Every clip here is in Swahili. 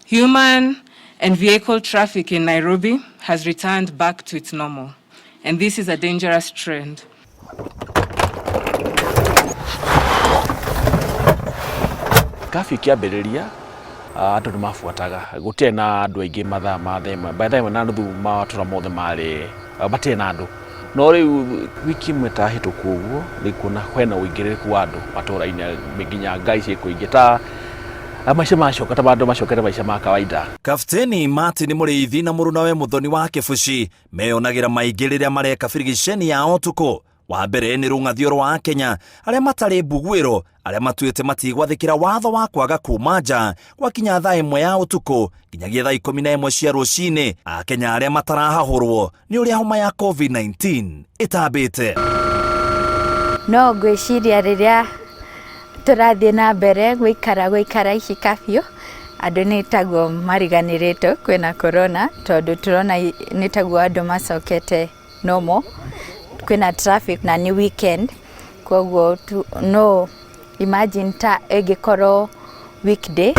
Human and vehicle traffic in Nairobi has returned back to its normal, and this is a dangerous trend. Curfew kiambiriria andu nimafuataga gutie na andu aingi mathaa ma thema by the na nuthu matura mothe mari batie na andu no riu wiki imwe ta hituku uguo rikuona kwena uingiriku wa andu matura-ini nginya ngari cia kuingita maisha macoka ta bandu macokete maisha ma kawaida. Kapteni Martin Muriithi na murunawe Muthoni wa Kibuci meyonagira maingi riria mareka firigisheni ya otuko. Wa mbere ni RUNG'ATHIO RWA AKENYA aria matari mbuguiro aria matuite matigwathikira watho wa kwaga kuma nja gwakinya thaa 1 ya utuku nginyagia thaa 11 cia rucini. Akenya aria matarahahurwo ni uria homa ya COVID-19 itambite. No gwiciria riria turathie na mbere gwikara ici curfew andu nitagwo mariganirito kwina corona tondu turona nitagwo andu macokete normal. Kwina traffic na ni weekend koguo no imagine ta egikoro weekday.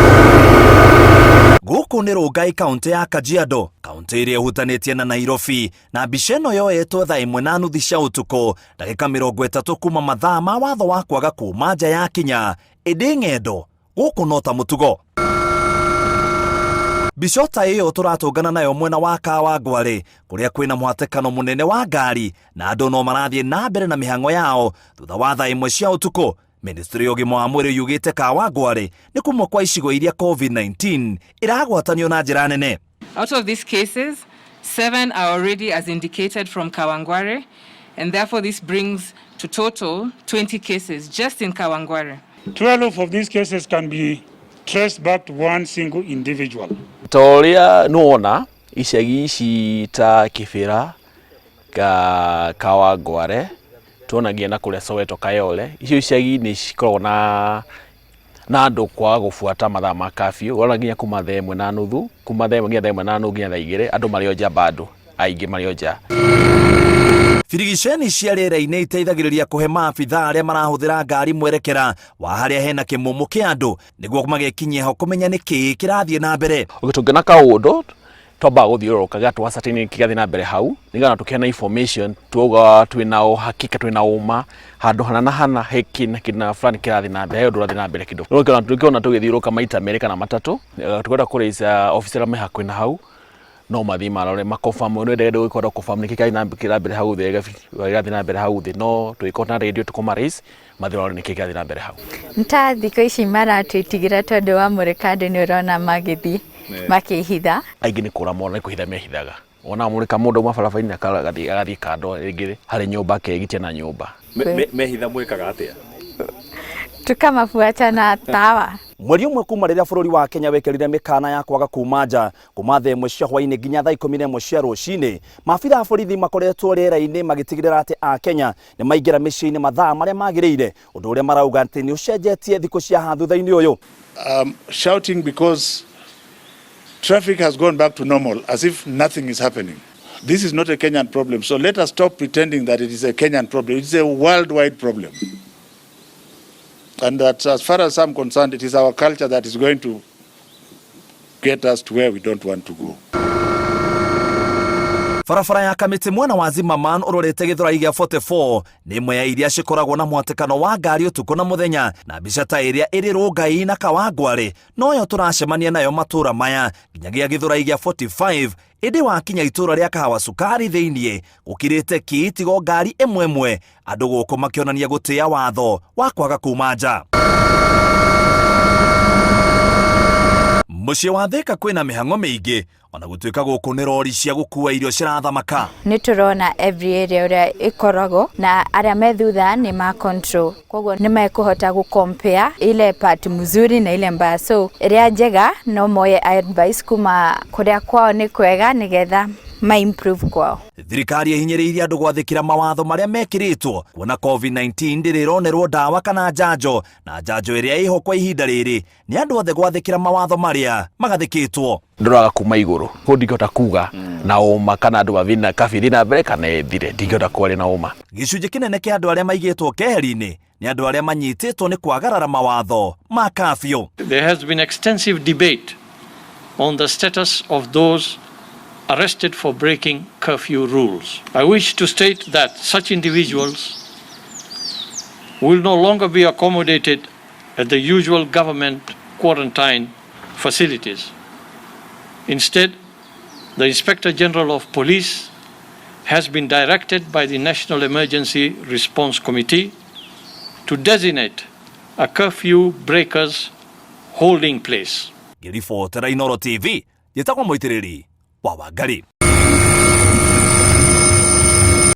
Guku ni Rungai kaunti ya Kajiado, kaunti iria hutanitie na Nairobi, na bisheno yoetwo thaa 1:30 cia utuku ndagika 30 kuma mathaa ma watho wa kwaga kuma nja ya kinya indi ng'endo guku no ta mutugo. Bishota iyo turatungana nayo mwena wa Kawangware kuria kwina muhatekano munene wa ngari na andu no marathie na mbere na mihango yao thutha wa thaa 1 cia utuku. Ministry ya Ugima wa Mwiri yugite Kawangware ni kumwe kwa icigo iria COVID-19 iragwatanio na njira nene. Out of these cases, 7 are already as indicated from Kawangware, and therefore this brings to total 20 cases just in Kawangware. 12 of these cases can be traced back to one single individual. Toria nuona icagi ici ta Kibira Kawangware tuonagia na kuria Soweto Kayole icio icagi ni cikoragwo na andu kwaga gufuata mathaa ma curfew wala nginya kuma thaa 1:30 kuma thaa 1 nginya thaa 1:30 nginya thaa 2 andu mario nja bado aingi mario nja. Firigisheni cia riera-ini iteithagiriria kuhe maabitha aria marahuthira ngari mwerekera wa haria hena kimumu kia andu niguo magikinyia ho kumenya niki kirathie na mbere. Ugitungena kaundu toba guthiurukaga twasatini kigathi na mbere hau nigana tukena information tuoga twina uhakika twina uma handu hana hana heki na kina fulani kirathi na mbere hayo ndurathi na mbere kido tukiona tugithiuruka maita mereka na matatu tukwenda kureisa officer meha kwina hau no mathima rore makonfirm no ndege gukora confirm nikikathi na mbere hau thega gathi na mbere hau thi no tuikona radio tukoma raise mathira nikikathi na mbere hau nta thiko ici maratwitigira tondu wa murekande ni urona magithi makihitha aingi ni kura mona kuhitha mehithaga ona murika mundu mabarabaini agathi kando ringi hari nyumba kegitia na nyumba mehitha mwikaga atia tukamafuata na tawa. Mweri umwe kuma riria bururi wa Kenya wekerire mikana ya kwaga kuma nja kuma thaa 1 cia hwaini nginya thaa 11 cia rucini. Maabitha a borithi makoretwo riera-ini magitigirira ati a Kenya ni maingira micii-ini mathaa maria magiriire undu uria marauga ati ni ucenjetie thiku cia hathutha-ini uyu. Shouting because traffic has gone back to normal as if nothing is happening. This is not a Kenyan problem, so let us stop pretending that it is a Kenyan problem. It is a worldwide problem. And that as far as I'm concerned, it is our culture that is going to get us to where we don't want to go. Farafara ya Kamiti mwena wa Zimmerman urorete githura igia 44 ni imwe ya iria cikoragwo na mwatekano wa ngari utuku na muthenya na mbica ta iria iri Rungai na Kawangware no yo turacemania nayo matura maya nginyagia githura igia 45 indi wakinya itura ria Kahawa Sukari thiinie gukirite kiitigo ngari emwe andu guku makionania gutia watho wa kwaga kuma nja. Muciĩ wa Thika kwina mihango miingi ona gutuika guku ni rori cia gukua irio cirathamaka. Ni turona every area uria ikoragwo na aria methutha ni ma control koguo ni mekuhota gu compare ile part mzuri na ile mbaya, so area njega no moye advice kuma kuria kwao ni kwega nigetha ma improve kwao. Thirikari ihinyiriirie andu gwathikira mawatho maria mekiritwo kuona COVID-19 ndirironerwo dawa kana njanjo na njanjo iria iho kwa ihinda riri ni andu othe gwathikira mawatho maria magathikitwo. Nduraga kuma iguru ko ndingota kuga na uma kana andu mavina kafiri na mbere kana ethire ndingota kwari na uma. Gicunji kinene kia andu aria maigitwo keheri-ini ni andu aria manyititwo ni kwagarara mawatho ma curfew. There has been extensive debate on the status of those arrested for breaking curfew rules. I wish to state that such individuals will no longer be accommodated at the usual government quarantine facilities. Instead, the Inspector General of Police has been directed by the National Emergency Response Committee to designate a curfew breakers holding place. Ngiribotera Inooro TV, njĩtagwo Mũitĩrĩri wa Wangari.